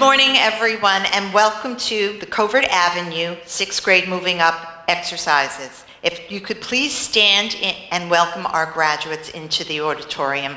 morning, everyone, and welcome to the Covert Avenue 6th grade Moving Up exercises. If you could please stand and welcome our graduates into the auditorium.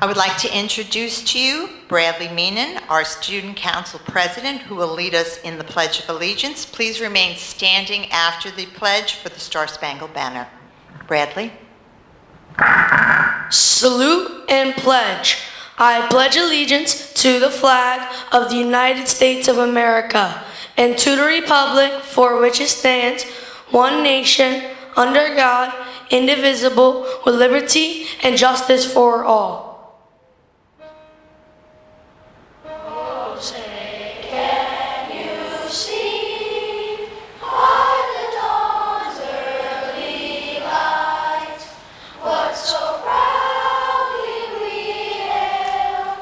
I would like to introduce to you Bradley Meenan, our Student Council President, who will lead us in the Pledge of Allegiance. Please remain standing after the pledge for the Star-Spangled Banner. Bradley. Salute and pledge. I pledge allegiance to the flag of the United States of America and to the republic for which it stands, one nation, under God, indivisible, with liberty and justice for all. What so proudly we hail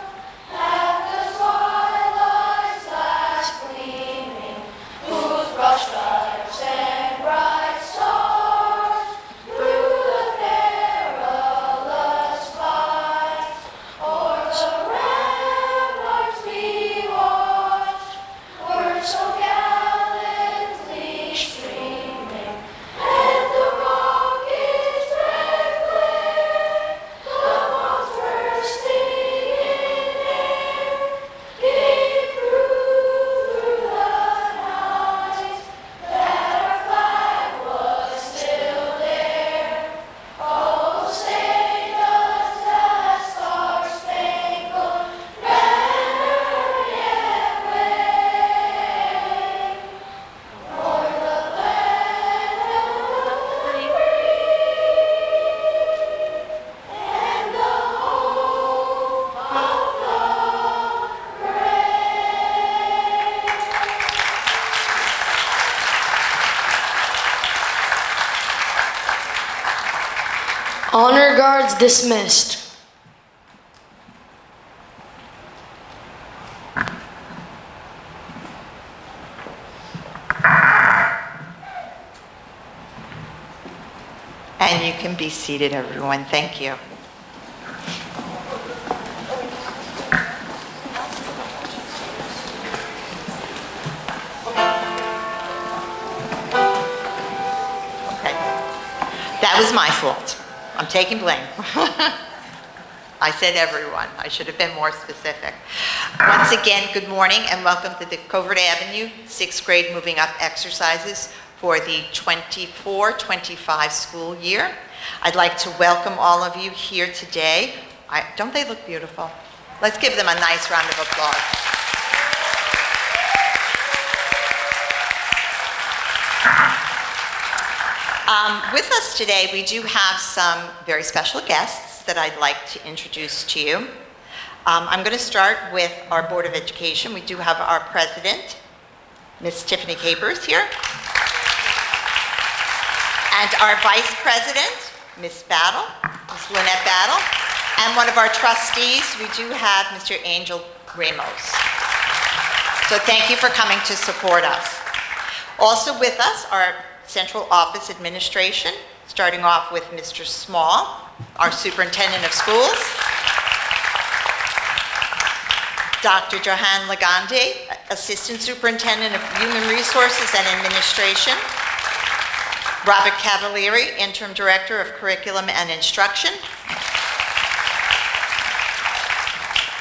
cards dismissed. And you can be seated, everyone. Thank you. Okay. That was my fault. I'm taking blame. I said everyone. I should have been more specific. Once again, good morning and welcome to the Covert Avenue 6th grade moving up exercises for the 24-25 school year. I'd like to welcome all of you here today. Don't they look beautiful? Let's give them a nice round of applause. With us today, we do have some very special guests that I'd like to introduce to you. I'm going to start with our Board of Education. We do have our president, Ms. Tiffany Capers here. And our vice president, Ms. Battle, Ms. Lynette Battle. And one of our trustees, we do have Mr. Angel Ramos. So thank you for coming to support us. Also with us, our Central Office Administration, starting off with Mr. Small, our Superintendent of Schools, Dr. Johan Lagande, Assistant Superintendent of Human Resources and Administration, Robert Cavalieri, Interim Director of Curriculum and Instruction,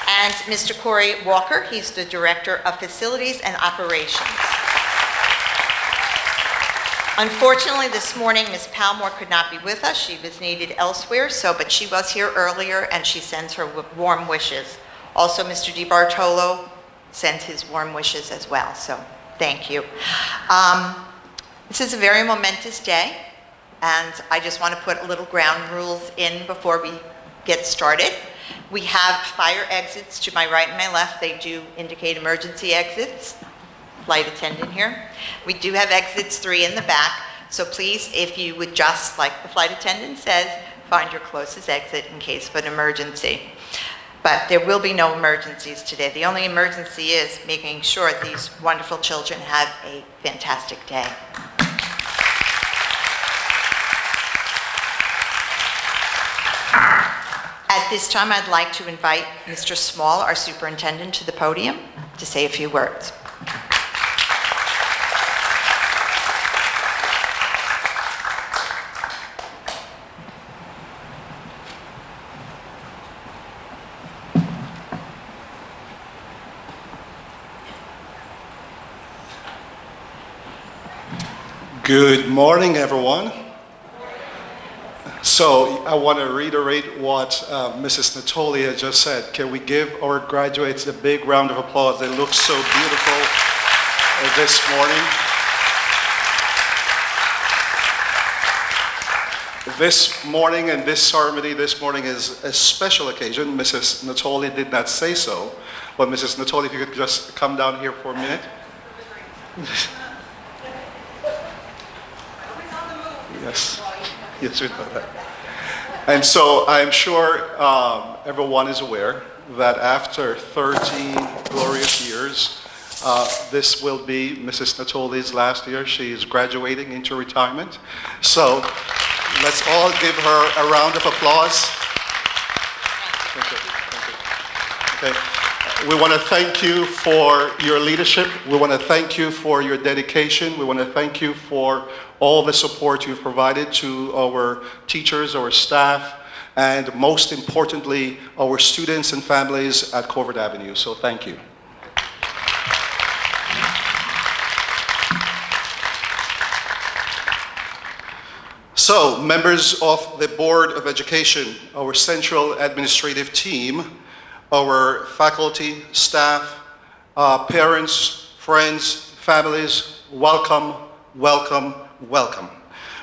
and Mr. Corey Walker, he's the Director of Facilities and Operations. Unfortunately, this morning, Ms. Palmore could not be with us. She was needed elsewhere, but she was here earlier, and she sends her warm wishes. Also, Mr. DiBartolo sends his warm wishes as well, so thank you. This is a very momentous day, and I just want to put a little ground rules in before we get started. We have fire exits to my right and my left. They do indicate emergency exits. Flight attendant here. We do have exits 3 in the back, so please, if you would just, like the flight attendant says, find your closest exit in case of an emergency. But there will be no emergencies today. The only emergency is making sure these wonderful children have a fantastic day. At this time, I'd like to invite Mr. Small, our superintendent, to the podium to say a few words. Good morning, everyone. So I want to reiterate what Mrs. Natoli had just said. Can we give our graduates a big round of applause? They look so beautiful this morning. This morning and this ceremony this morning is a special occasion. Mrs. Natoli did not say so, but Mrs. Natoli, if you could just come down here for a minute. Yes, yes, we know that. And so I'm sure everyone is aware that after 13 glorious years, this will be Mrs. Natoli's last year. She is graduating into retirement. So let's all give her a round of applause. Thank you. Thank you. Okay. We want to thank you for your leadership. We want to thank you for your dedication. We want to thank you for all the support you've provided to our teachers, our staff, and most importantly, our students and families at Covert Avenue. So thank you. So, members of the Board of Education, our central administrative team, our faculty, staff, parents, friends, families, welcome, welcome, welcome.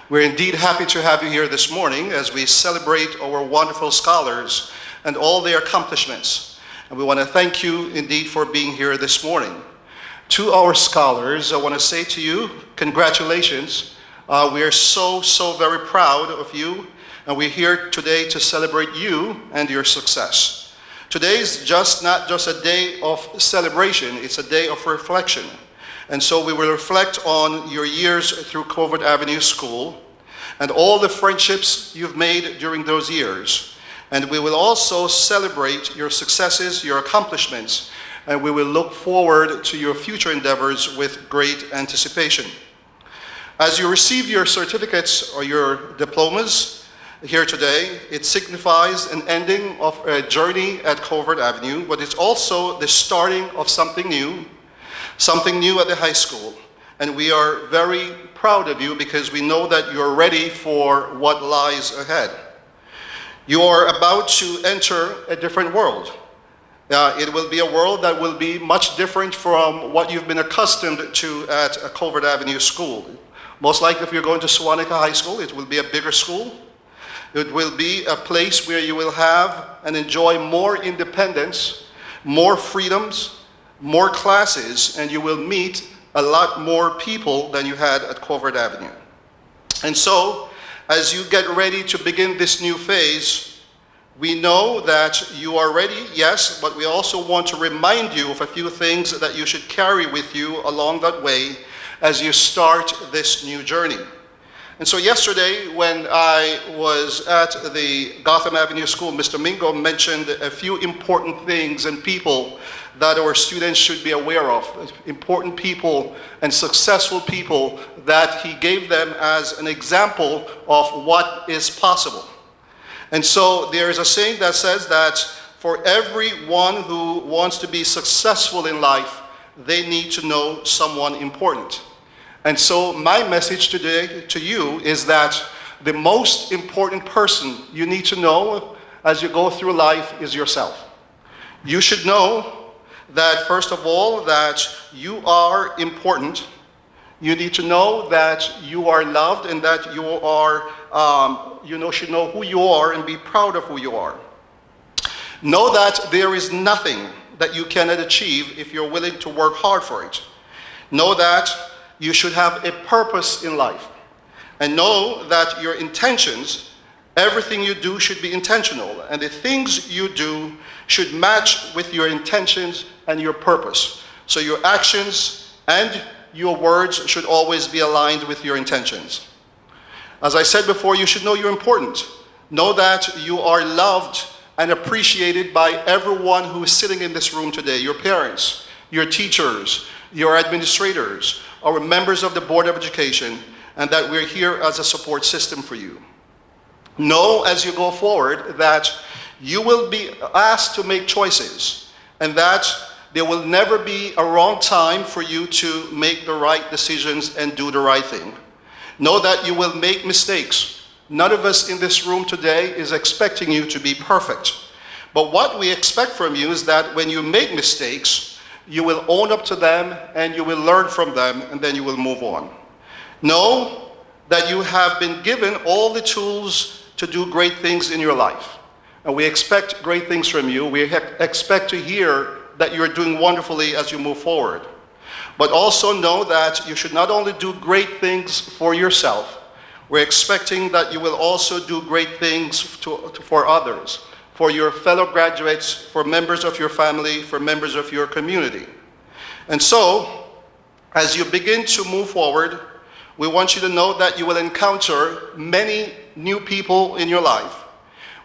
We're indeed happy to have you here this morning as we celebrate our wonderful scholars and all their accomplishments. And we want to thank you indeed for being here this morning. To our scholars, I want to say to you, congratulations. We are so very proud of you and we're here today to celebrate you and your success. Today is not just a day of celebration, it's a day of reflection. And so we will reflect on your years through Covert Avenue School and all the friendships you've made during those years. And we will also celebrate your successes, your accomplishments, and we will look forward to your future endeavors with great anticipation. As you receive your certificates or your diplomas here today, it signifies an ending of a journey at Covert Avenue, but it's also the starting of something new at the high school. And we are very proud of you because we know that you're ready for what lies ahead. You are about to enter a different world. It will be a world that will be much different from what you've been accustomed to at a Covert Avenue school. Most likely if you're going to Sewaneka High School, it will be a bigger school. It will be a place where you will have and enjoy more independence, more freedoms, more classes, and you will meet a lot more people than you had at Covert Avenue. And so, as you get ready to begin this new phase, we know that you are ready, yes, but we also want to remind you of a few things that you should carry with you along that way as you start this new journey. And so yesterday, when I was at the Gotham Avenue School, Mr. Mingo mentioned a few important things and people that our students should be aware of, important people and successful people that he gave them as an example of what is possible. And so there is a saying that says that for everyone who wants to be successful in life, they need to know someone important. And so my message today to you is that the most important person you need to know as you go through life is yourself. You should know that, first of all, that you are important. You need to know that you are loved and that you are, should know who you are and be proud of who you are. Know that there is nothing that you cannot achieve if you're willing to work hard for it. Know that you should have a purpose in life. And know that your intentions, everything you do should be intentional. And the things you do should match with your intentions and your purpose. So your actions and your words should always be aligned with your intentions. As I said before, you should know you're important. Know that you are loved and appreciated by everyone who is sitting in this room today. Your parents, your teachers, your administrators, our members of the Board of Education, and that we're here as a support system for you. Know as you go forward that you will be asked to make choices and that there will never be a wrong time for you to make the right decisions and do the right thing. Know that you will make mistakes. None of us in this room today is expecting you to be perfect. But what we expect from you is that when you make mistakes, you will own up to them and you will learn from them and then you will move on. Know that you have been given all the tools to do great things in your life. And we expect great things from you. We expect to hear that you're doing wonderfully as you move forward. But also know that you should not only do great things for yourself, we're expecting that you will also do great things for others, for your fellow graduates, for members of your family, for members of your community. And so, as you begin to move forward, we want you to know that you will encounter many new people in your life.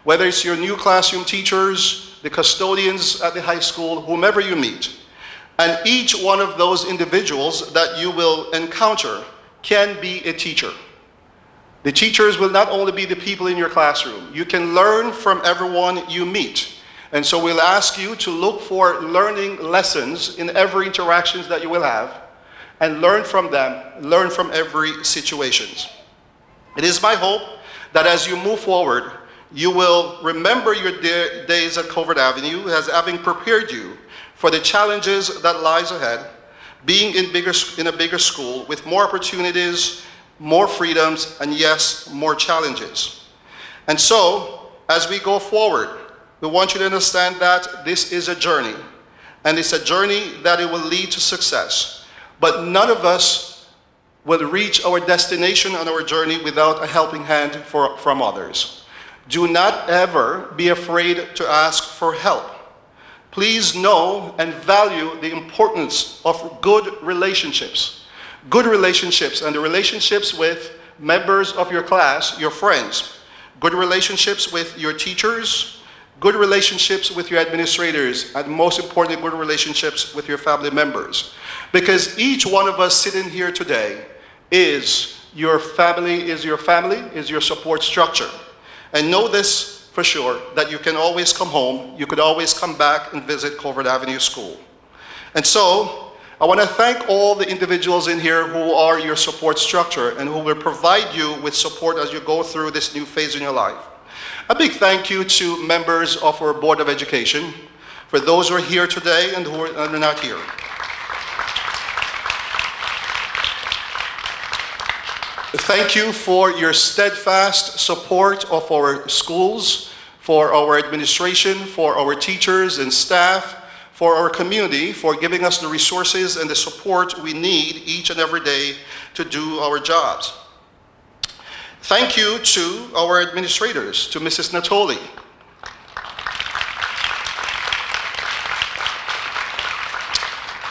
Whether it's your new classroom teachers, the custodians at the high school, whomever you meet. And each one of those individuals that you will encounter can be a teacher. The teachers will not only be the people in your classroom. You can learn from everyone you meet. And so we'll ask you to look for learning lessons in every interactions that you will have and learn from them, learn from every situations. It is my hope that as you move forward, you will remember your days at Covert Avenue as having prepared you for the challenges that lies ahead, being in a bigger school with more opportunities, more freedoms, and yes, more challenges. And so, as we go forward, we want you to understand that this is a journey, and it's a journey that it will lead to success. But none of us will reach our destination on our journey without a helping hand from others. Do not ever be afraid to ask for help. Please know and value the importance of good relationships. Good relationships, and the relationships with members of your class, your friends. Good relationships with your teachers. Good relationships with your administrators. And most importantly, good relationships with your family members. Because each one of us sitting here today is your family, is your support structure. And know this for sure, that you can always come home, you could always come back and visit Covert Avenue School. And so, I want to thank all the individuals in here who are your support structure and who will provide you with support as you go through this new phase in your life. A big thank you to members of our Board of Education, for those who are here today and who are not here. Thank you for your steadfast support of our schools, for our administration, for our teachers and staff, for our community, for giving us the resources and the support we need each and every day to do our jobs. Thank you to our administrators, to Mrs. Natoli,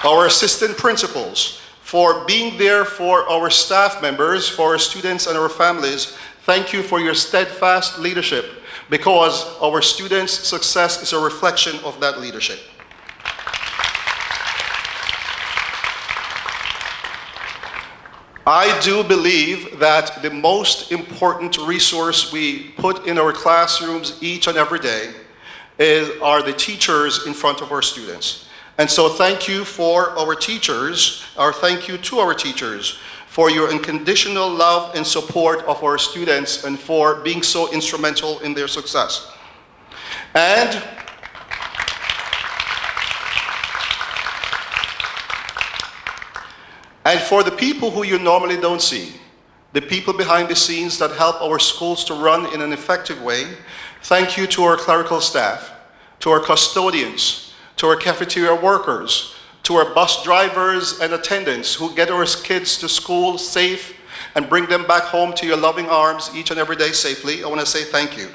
our assistant principals, for being there for our staff members, for our students and our families. Thank you for your steadfast leadership, because our students' success is a reflection of that leadership. I do believe that the most important resource we put in our classrooms each and every day are the teachers in front of our students. And so thank you for our teachers, or thank you to our teachers for your unconditional love and support of our students and for being so instrumental in their success. And for the people who you normally don't see, the people behind the scenes that help our schools to run in an effective way, thank you to our clerical staff, to our custodians, to our cafeteria workers, to our bus drivers and attendants who get our kids to school safe and bring them back home to your loving arms each and every day safely. I want to say thank you.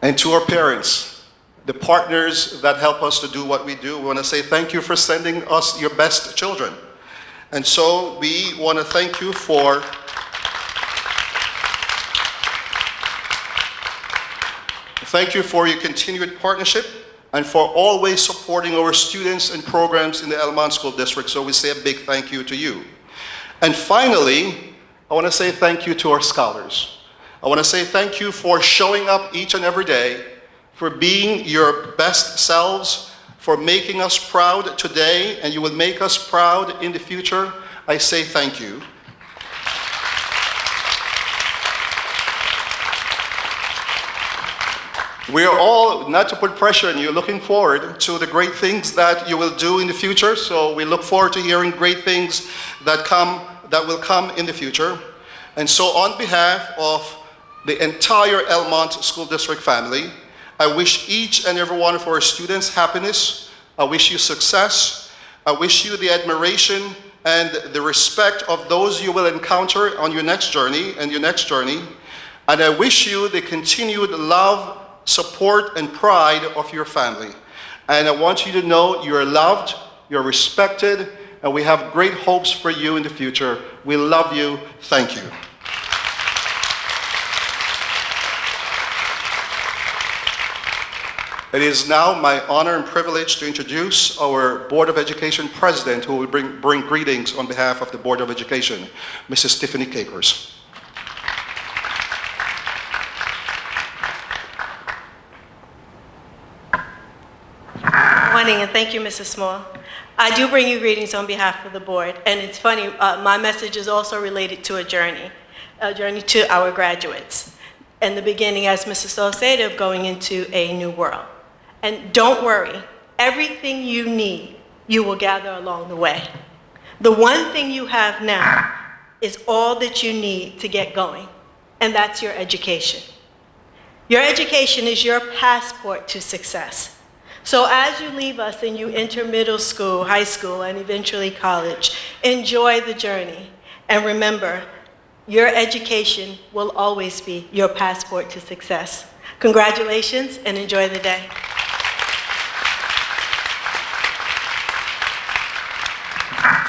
And to our parents, the partners that help us to do what we do, we want to say thank you for sending us your best children. And so we want to thank you for your continued partnership and for always supporting our students and programs in the Elmont School District. So we say a big thank you to you. And finally, I want to say thank you to our scholars. I want to say thank you for showing up each and every day, for being your best selves, for making us proud today, and you will make us proud in the future. I say thank you. We are all, not to put pressure on you, looking forward to the great things that you will do in the future. So we look forward to hearing great things that will come in the future. And so on behalf of the entire Elmont School District family, I wish each and every one of our students happiness. I wish you success. I wish you the admiration and the respect of those you will encounter on your next journey and your next journey. And I wish you the continued love, support, and pride of your family. And I want you to know you're loved, you're respected, and we have great hopes for you in the future. We love you. Thank you. It is now my honor and privilege to introduce our Board of Education President, who will bring greetings on behalf of the Board of Education, Mrs. Tiffany Kakers. Good morning, and thank you, Mrs. Small. I do bring you greetings on behalf of the board, and it's funny, my message is also related to a journey to our graduates, and the beginning, as Mrs. Stoll said, of going into a new world. And don't worry, everything you need, you will gather along the way. The one thing you have now is all that you need to get going, and that's your education. Your education is your passport to success. So as you leave us and you enter middle school, high school, and eventually college, enjoy the journey. And remember, your education will always be your passport to success. Congratulations and enjoy the day.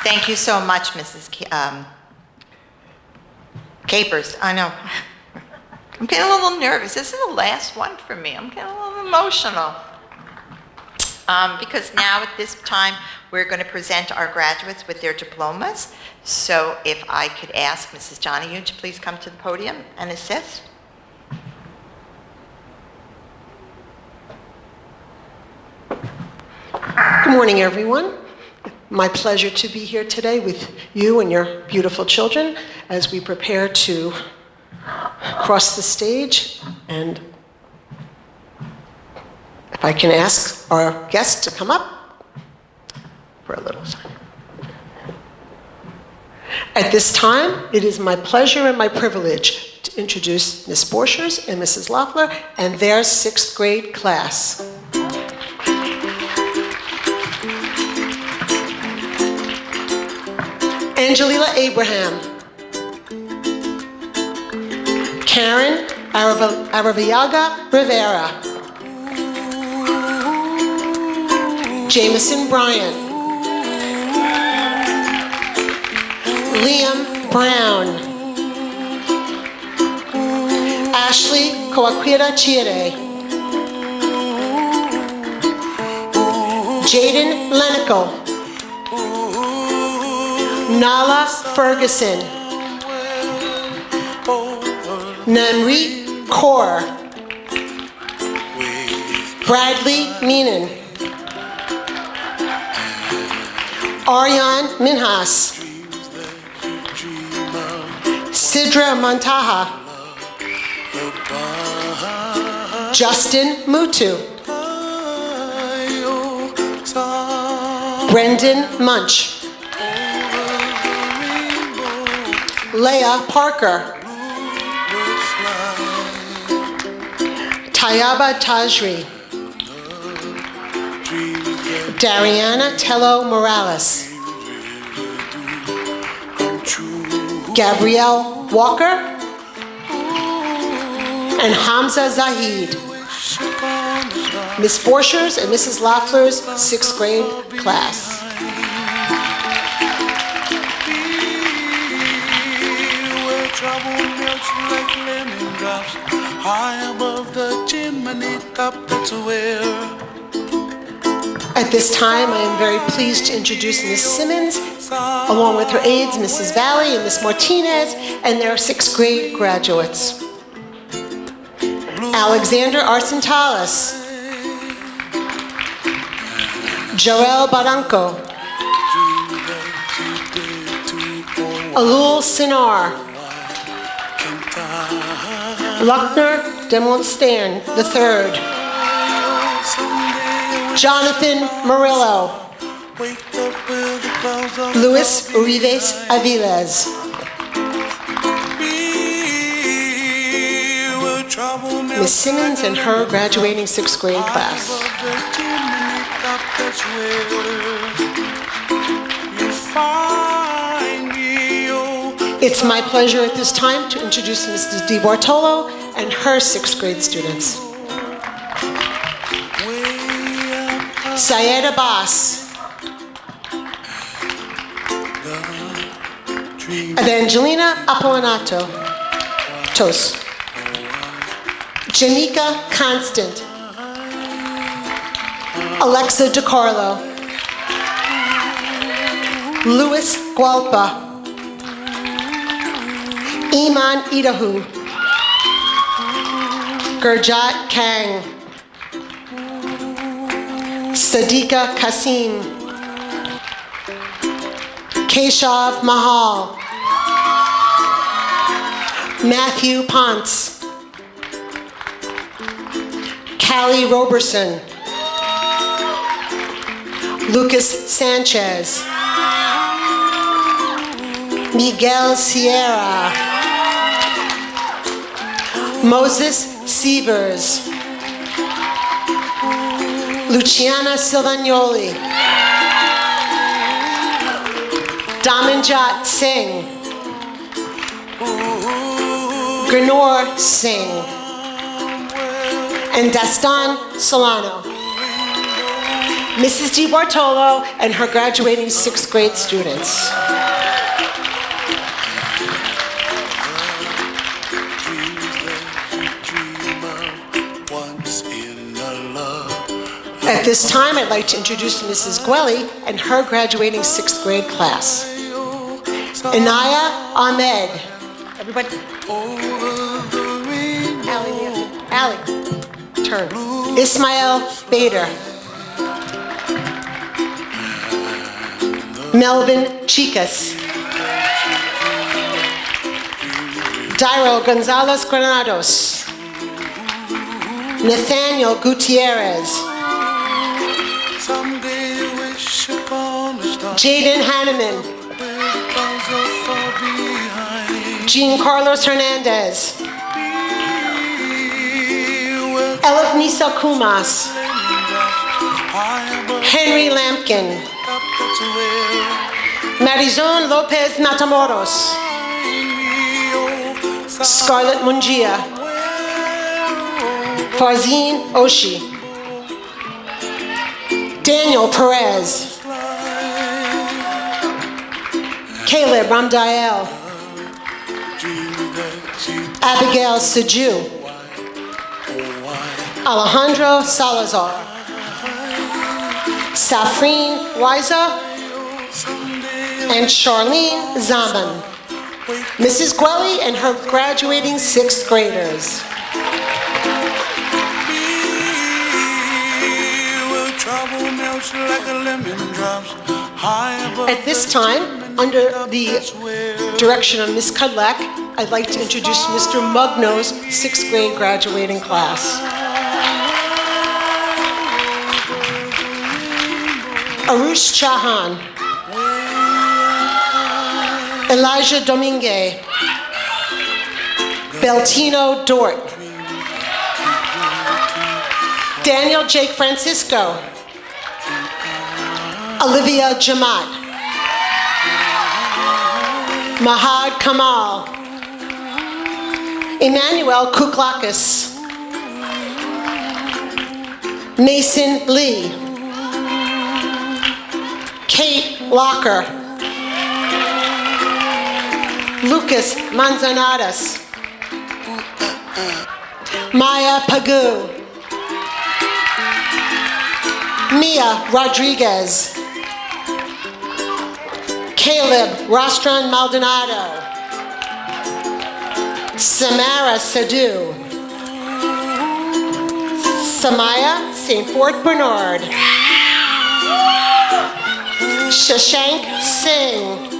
Thank you so much, Mrs. Capers. I know. I'm getting a little nervous. This is the last one for me. I'm getting a little emotional. Because now at this time, we're going to present our graduates with their diplomas. So if I could ask Mrs. Donahue to please come to the podium and assist. Good morning, everyone. My pleasure to be here today with you and your beautiful children as we prepare to cross the stage. And if I can ask our guests to come up for a little second. At this time, it is my pleasure and my privilege to introduce Ms. Borchers and Mrs. Loeffler and their 6th grade class. Angelina Abraham, Karen Araviaga Rivera, Jameson Bryant, Liam Brown, Ashley Coaquira Chire, Jaden Lenico, Nala Ferguson, Namrit Kaur, Bradley Meenan, Aryan Minhas, Sidra Montaha, Justin Mutu, Brendan Munch, Leah Parker, Tayaba Tajri, Dariana Tello Morales, Gabrielle Walker, and Hamza Zahid. Ms. Borchers and Mrs. Loeffler's 6th grade class. Trouble melts like lemon drops high above the chimney top. That's where. At this time, I am very pleased to introduce Ms. Simmons, along with her aides, Mrs. Valley and Ms. Martinez, and their 6th grade graduates. Alexander Arsentalis, Joel Barranco, Alul Sinar, Luckner Demonstan III, Jonathan Murillo, Luis Urives Aviles, Ms. Simmons and her graduating 6th grade class. It's my pleasure at this time to introduce Mrs. DiBartolo and her 6th grade students. Syed Abbas, Evangelina Apollinato, Tos, Janika Constant, Alexa DiCarlo, Louis Gualpa, Iman Idahu, Gurjat Kang, Sadiqa Kasim, Keshav Mahal, Matthew Ponce, Callie Roberson, Lucas Sanchez, Miguel Sierra, Moses Sievers, Luciana Silvagnoli, Damanjot Singh, Granor Singh, and Dastan Solano. Mrs. Di Bartolo and her graduating 6th grade students. At this time, I'd like to introduce Mrs. Gwelly and her graduating 6th grade class. Inaya Ahmed. Everybody. Allie, turn. Ismail Bader. Melvin Chicas. Dairo Gonzalez Granados. Nathaniel Gutierrez. Jaden Hanneman. Jean Carlos Hernandez. Elif Nisa Kumas. Henry Lampkin. Marizon Lopez Matamoros. Scarlett Mungia. Farzine Oshi. Daniel Perez. Caleb Ramdael. Abigail Seju. Alejandro Salazar. Safrine Weiser. And Charlene Zaman. Mrs. Gwelly and her graduating 6th graders. At this time, under the direction of Ms. Cudlack, I'd like to introduce Mr. Mugno's 6th grade graduating class. Arush Chahan. Elijah Domingue. Beltino Dort. Daniel Jake Francisco. Olivia Jamat. Mahad Kamal. Emmanuel Kuklakis. Mason Lee. Kate Locker. Lucas Manzanares. Maya Pagu. Mia Rodriguez. Caleb Rostron Maldonado. Samara Sadu. Samaya St. Fort Bernard. Shashank Singh.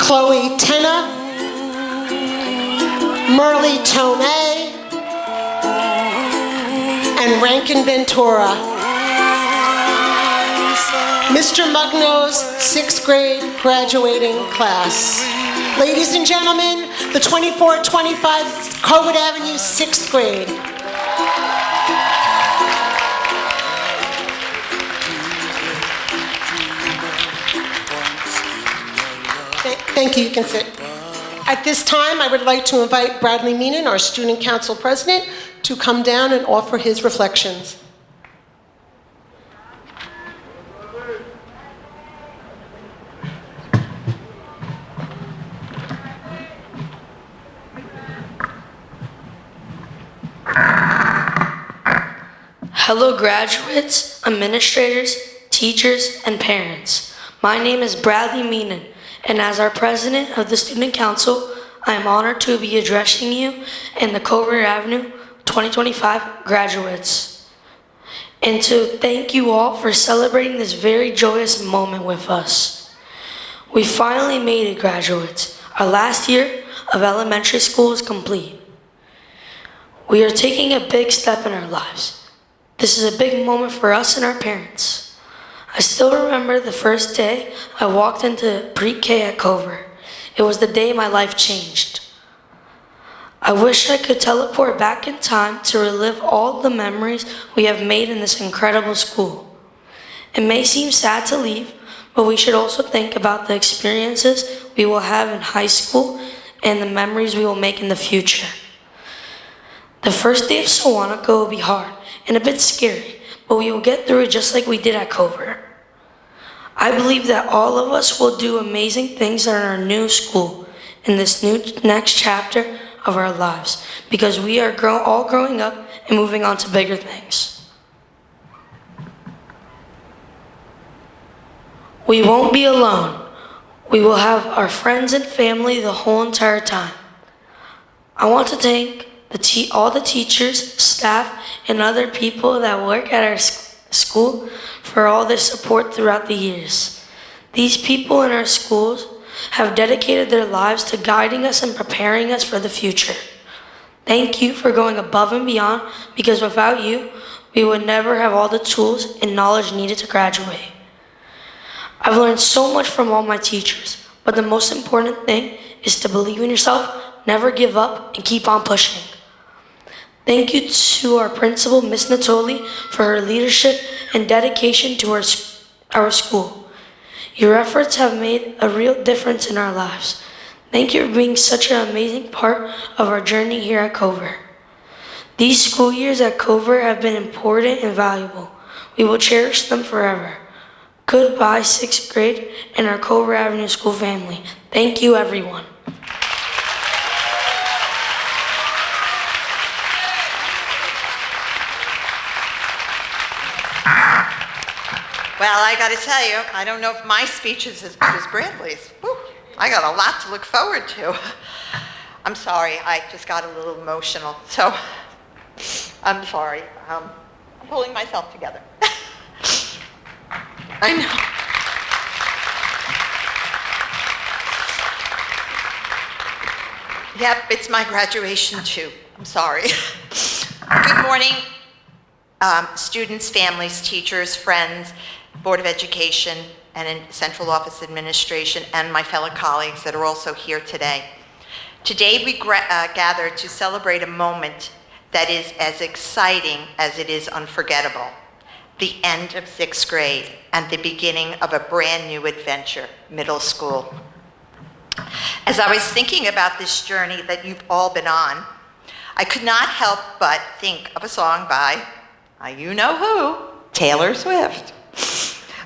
Chloe Tenna. Merle Tomei. And Rankin Ventura. Mr. Mugno's 6th grade graduating class. Ladies and gentlemen, the 2425 Covert Avenue 6th grade. Thank you, you can sit. At this time, I would like to invite Bradley Meenan, our Student Council President, to come down and offer his reflections. Hello graduates, administrators, teachers, and parents. My name is Bradley Meenan, and as our president of the Student Council, I am honored to be addressing you and the Covert Avenue 2025 graduates, and to thank you all for celebrating this very joyous moment with us. We finally made it, graduates. Our last year of elementary school is complete. We are taking a big step in our lives. This is a big moment for us and our parents. I still remember the first day I walked into pre-K at Covert. It was the day my life changed. I wish I could teleport back in time to relive all the memories we have made in this incredible school. It may seem sad to leave, but we should also think about the experiences we will have in high school and the memories we will make in the future. The first day of Sewanaka will be hard and a bit scary, but we will get through it just like we did at Covert. I believe that all of us will do amazing things in our new school, in this new next chapter of our lives, because we are all growing up and moving on to bigger things. We won't be alone. We will have our friends and family the whole entire time. I want to thank all the teachers, staff, and other people that work at our school for all their support throughout the years. These people in our schools have dedicated their lives to guiding us and preparing us for the future. Thank you for going above and beyond, because without you, we would never have all the tools and knowledge needed to graduate. I've learned so much from all my teachers, but the most important thing is to believe in yourself, never give up, and keep on pushing. Thank you to our principal, Ms. Natoli, for her leadership and dedication to our school. Your efforts have made a real difference in our lives. Thank you for being such an amazing part of our journey here at Covert. These school years at Covert have been important and valuable. We will cherish them forever. Goodbye, 6th grade and our Covert Avenue School family. Thank you, everyone. Well, I got to tell you, I don't know if my speech is as good as Bradley's. Whew, I got a lot to look forward to. I'm sorry, I just got a little emotional. So, I'm sorry. I'm pulling myself together. I know. Yep, it's my graduation too. I'm sorry. Good morning, students, families, teachers, friends, Board of Education, and in Central Office Administration, and my fellow colleagues that are also here today. Today we gather to celebrate a moment that is as exciting as it is unforgettable. The end of 6th grade and the beginning of a brand new adventure, middle school. As I was thinking about this journey that you've all been on, I could not help but think of a song by, you know who, Taylor Swift.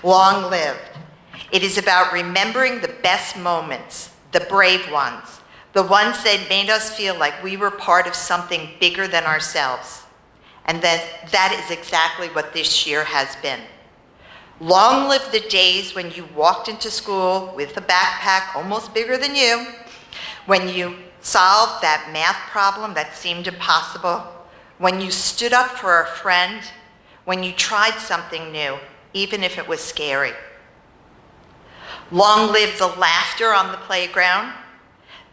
Long lived. It is about remembering the best moments, the brave ones, the ones that made us feel like we were part of something bigger than ourselves. And that is exactly what this year has been. Long live the days when you walked into school with a backpack almost bigger than you, when you solved that math problem that seemed impossible, when you stood up for a friend, when you tried something new, even if it was scary. Long live the laughter on the playground,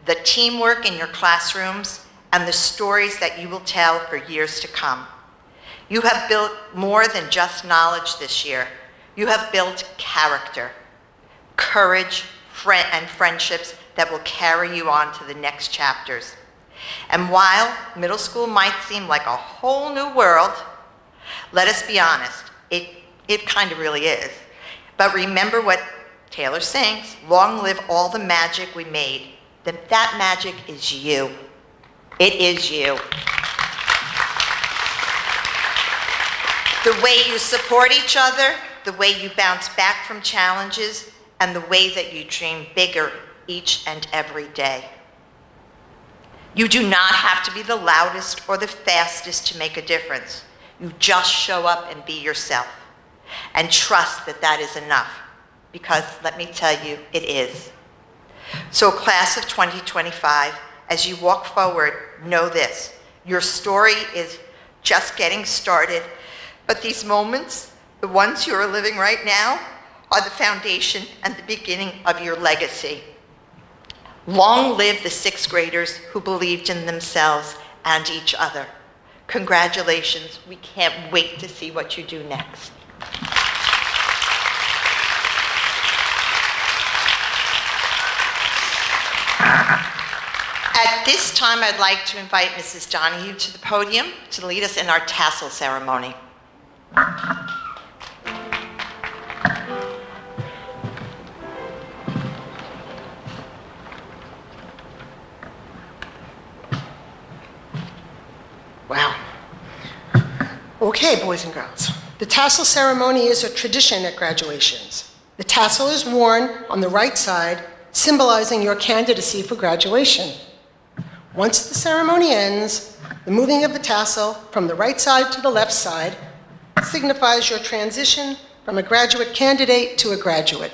the teamwork in your classrooms, and the stories that you will tell for years to come. You have built more than just knowledge this year. You have built character, courage, and friendships that will carry you on to the next chapters. And while middle school might seem like a whole new world, let us be honest, it kind of really is. But remember what Taylor sings, long live all the magic we made. That magic is you. It is you. The way you support each other, the way you bounce back from challenges, and the way that you dream bigger each and every day. You do not have to be the loudest or the fastest to make a difference. You just show up and be yourself. And trust that that is enough. Because let me tell you, it is. So class of 2025, as you walk forward, know this. Your story is just getting started, but these moments, the ones you are living right now, are the foundation and the beginning of your legacy. Long live the 6th graders who believed in themselves and each other. Congratulations. We can't wait to see what you do next. At this time, I'd like to invite Mrs. Donahue to the podium to lead us in our tassel ceremony. Wow. Okay, boys and girls. The tassel ceremony is a tradition at graduations. The tassel is worn on the right side, symbolizing your candidacy for graduation. Once the ceremony ends, the moving of the tassel from the right side to the left side signifies your transition from a graduate candidate to a graduate.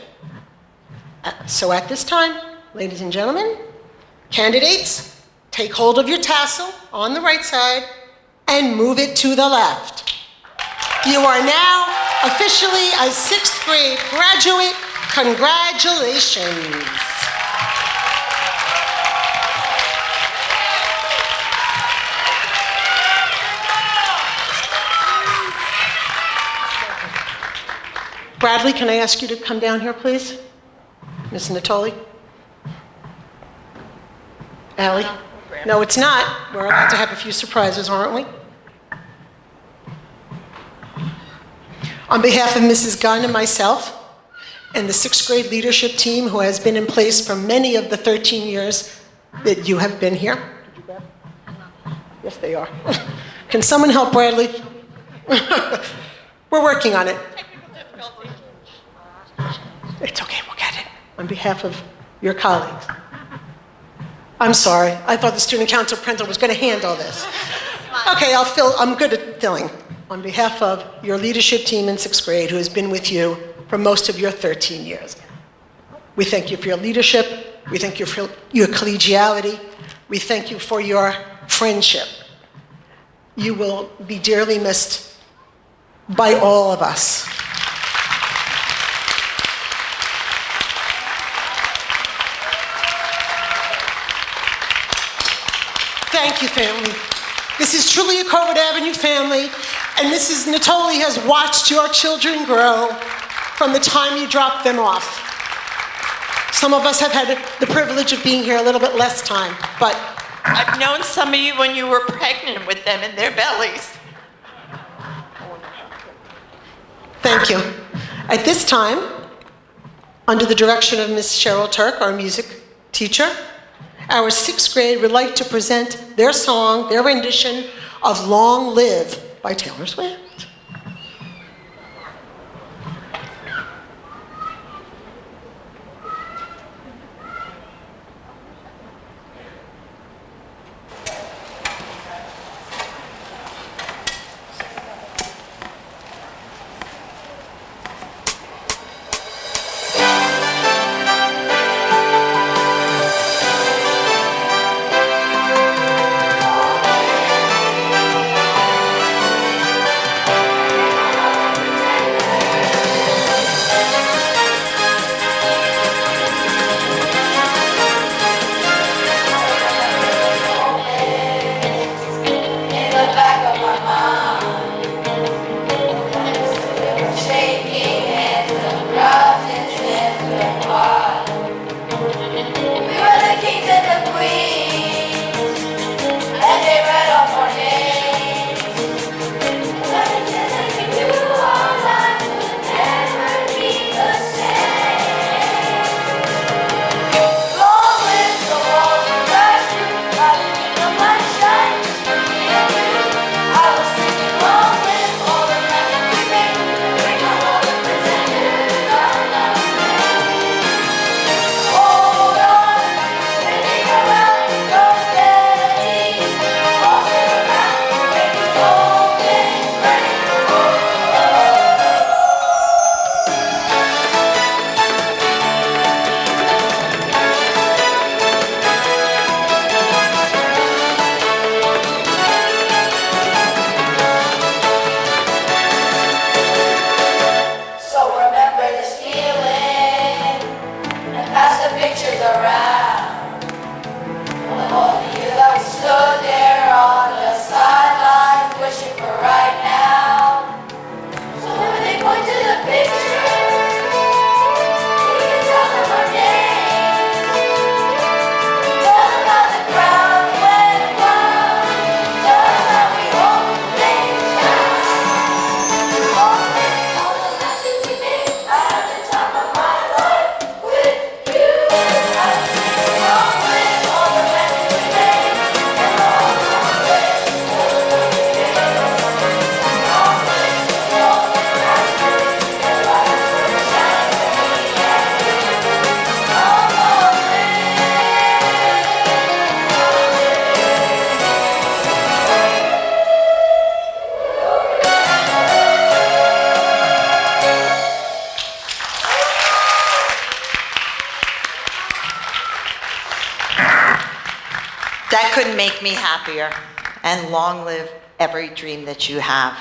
So at this time, ladies and gentlemen, candidates, take hold of your tassel on the right side and move it to the left. You are now officially a 6th grade graduate. Congratulations. Bradley, can I ask you to come down here, please? Ms. Natoli? Allie? No, it's not. We're about to have a few surprises, aren't we? On behalf of Mrs. Gunn and myself, and the 6th grade leadership team who has been in place for many of the 13 years that you have been here. Yes, they are. Can someone help Bradley? We're working on it. It's okay, we'll get it. On behalf of your colleagues. I'm sorry, I thought the student council president was going to handle this. Okay, I'm good at filling. On behalf of your leadership team in 6th grade who has been with you for most of your 13 years. We thank you for your leadership. We thank you for your collegiality. We thank you for your friendship. You will be dearly missed by all of us. Thank you, family. This is truly a Covert Avenue family, and Mrs. Natoli has watched your children grow from the time you dropped them off. Some of us have had the privilege of being here a little bit less time, but I've known some of you when you were pregnant with them in their bellies. thank you. At this time, under the direction of Ms. Cheryl Turk, our music teacher, our 6th grade would like to present their song, their rendition of Long Live by Taylor Swift. That couldn't make me happier. And long live every dream that you have.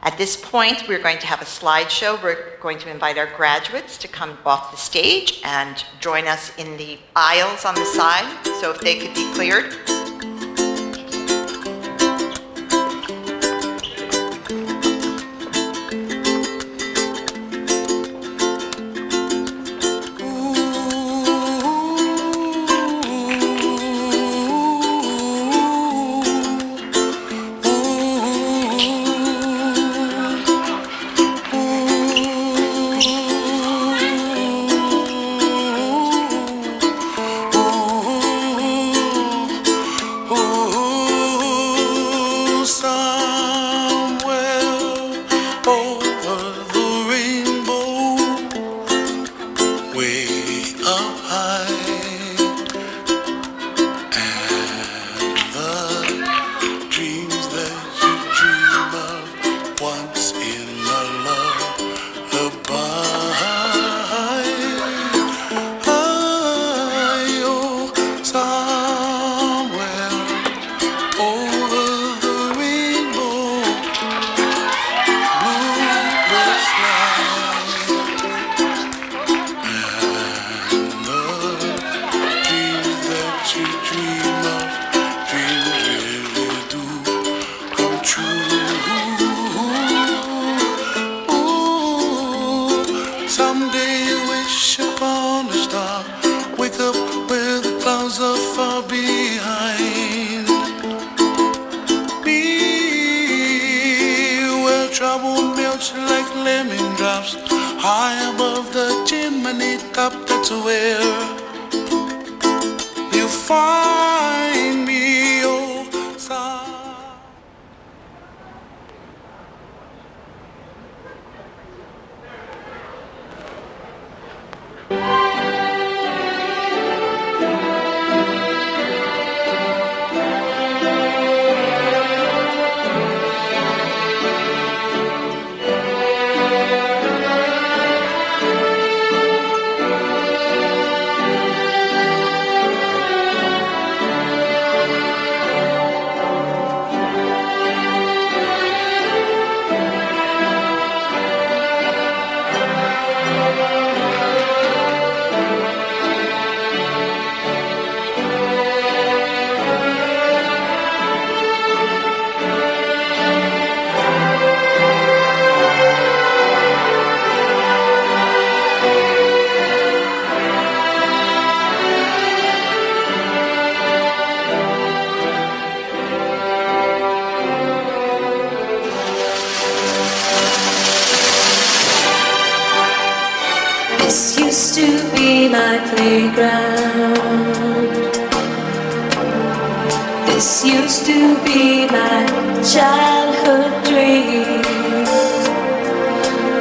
At this point, we're going to have a slideshow. We're going to invite our graduates to come off the stage and join us in the aisles on the side. So if they could be cleared. This used to be my playground. This used to be my childhood dream.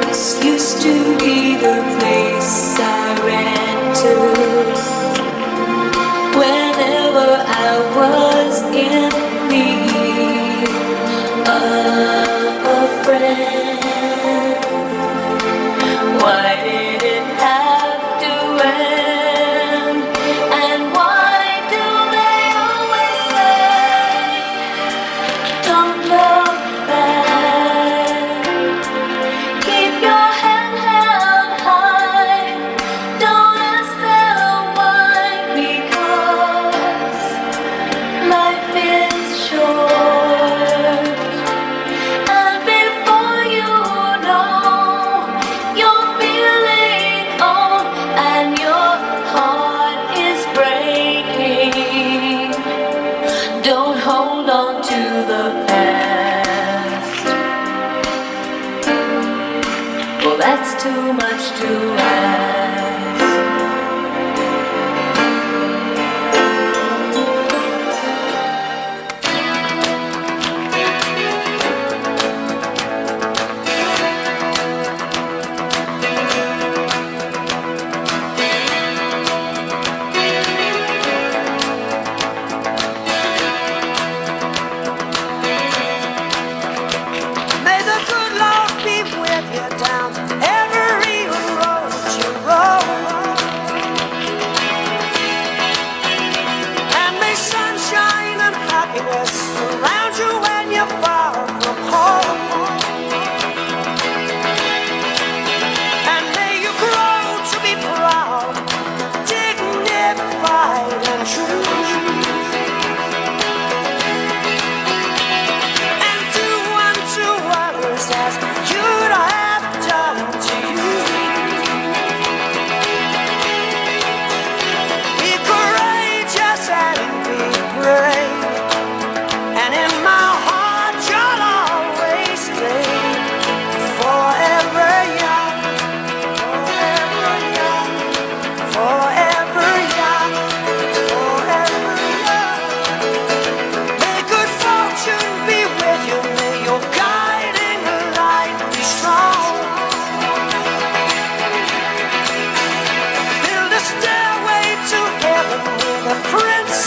This used to be the place I ran to whenever I was in need of a friend. Why did it have to end? And why do they always say, don't look back, keep your head held high, don't ask them why, because life is short. And before you know, you're feeling old and your heart is breaking. Don't hold on to the past. Well, that's too much to ask. May the good Lord be with you down every road you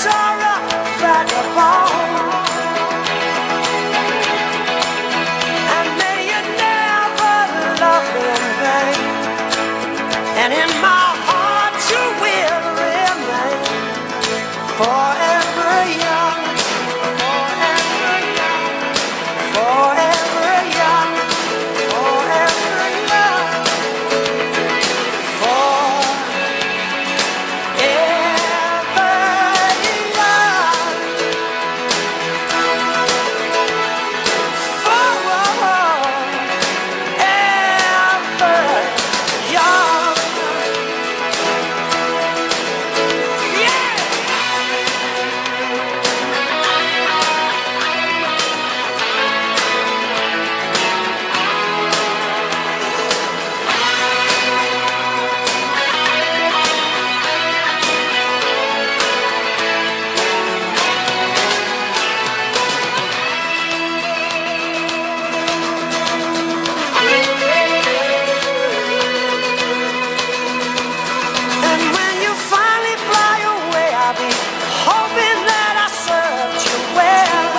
are a vagabond, and may you never love in vain. And in my heart you will remain forever young, forever young, forever young, forever young, And when you finally fly away, I'll be hoping that I served you well.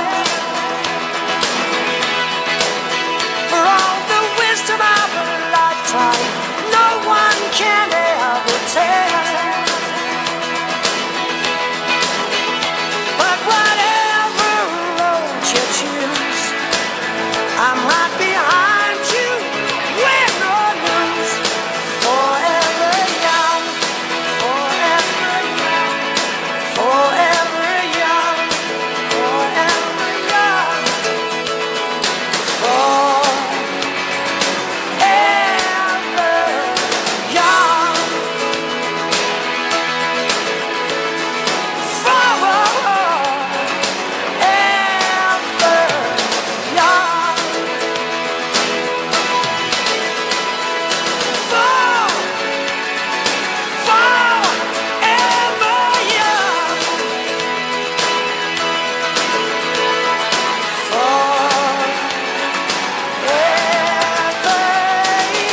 For all the wisdom of a lifetime, no one can ever tell. But whatever road you choose, I'm right behind you, win or lose. Forever young, forever young, forever young, forever young, forever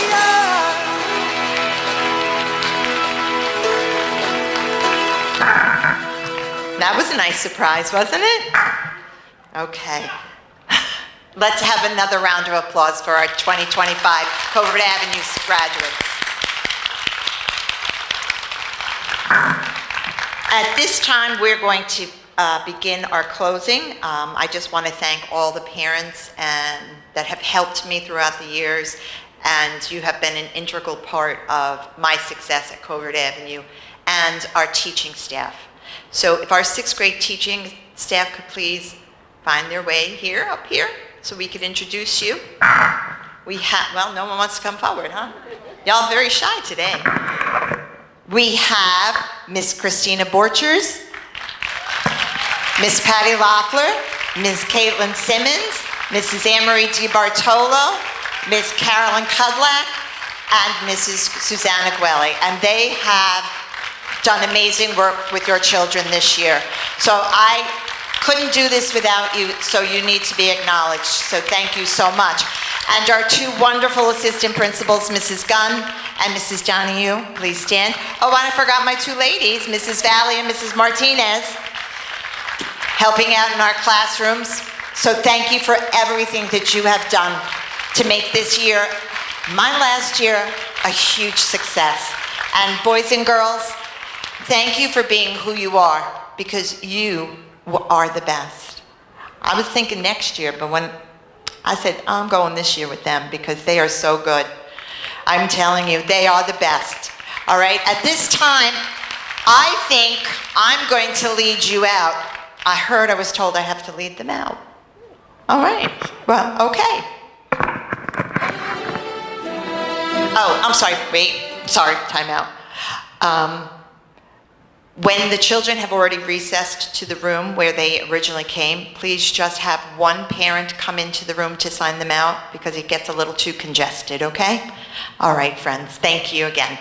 young, That was a nice surprise, wasn't it? Okay. Let's have another round of applause for our 2025 Covert Avenue graduates. At this time, we're going to begin our closing. I just want to thank all the parents that have helped me throughout the years, and you have been an integral part of my success at Covert Avenue, and our teaching staff. So if our sixth grade teaching staff could please find their way here, up here, so we could introduce you. Well, no one wants to come forward, huh? Y'all very shy today. We have Miss Christina Borchers, Miss Patty Loeffler, Ms. Caitlin Simmons, Mrs. Anne-Marie DiBartolo, Ms. Carolyn Kudlak, and Mrs. Susanna Guelli. And they have done amazing work with your children this year. So I couldn't do this without you, so you need to be acknowledged. So thank you so much. And our two wonderful assistant principals, Mrs. Gunn and Mrs. Donahue, please stand. Oh, and I forgot my two ladies, Mrs. Valley and Mrs. Martinez, helping out in our classrooms. So thank you for everything that you have done to make this year, my last year, a huge success. And boys and girls, thank you for being who you are, because you are the best. I was thinking next year, but when I said, I'm going this year with them because they are so good. I'm telling you, they are the best. All right, at this time, I think I'm going to lead you out. I was told I have to lead them out. All right, well, okay. Oh, I'm sorry, time out. When the children have already recessed to the room where they originally came, please just have one parent come into the room to sign them out because it gets a little too congested, okay? All right, friends, thank you again.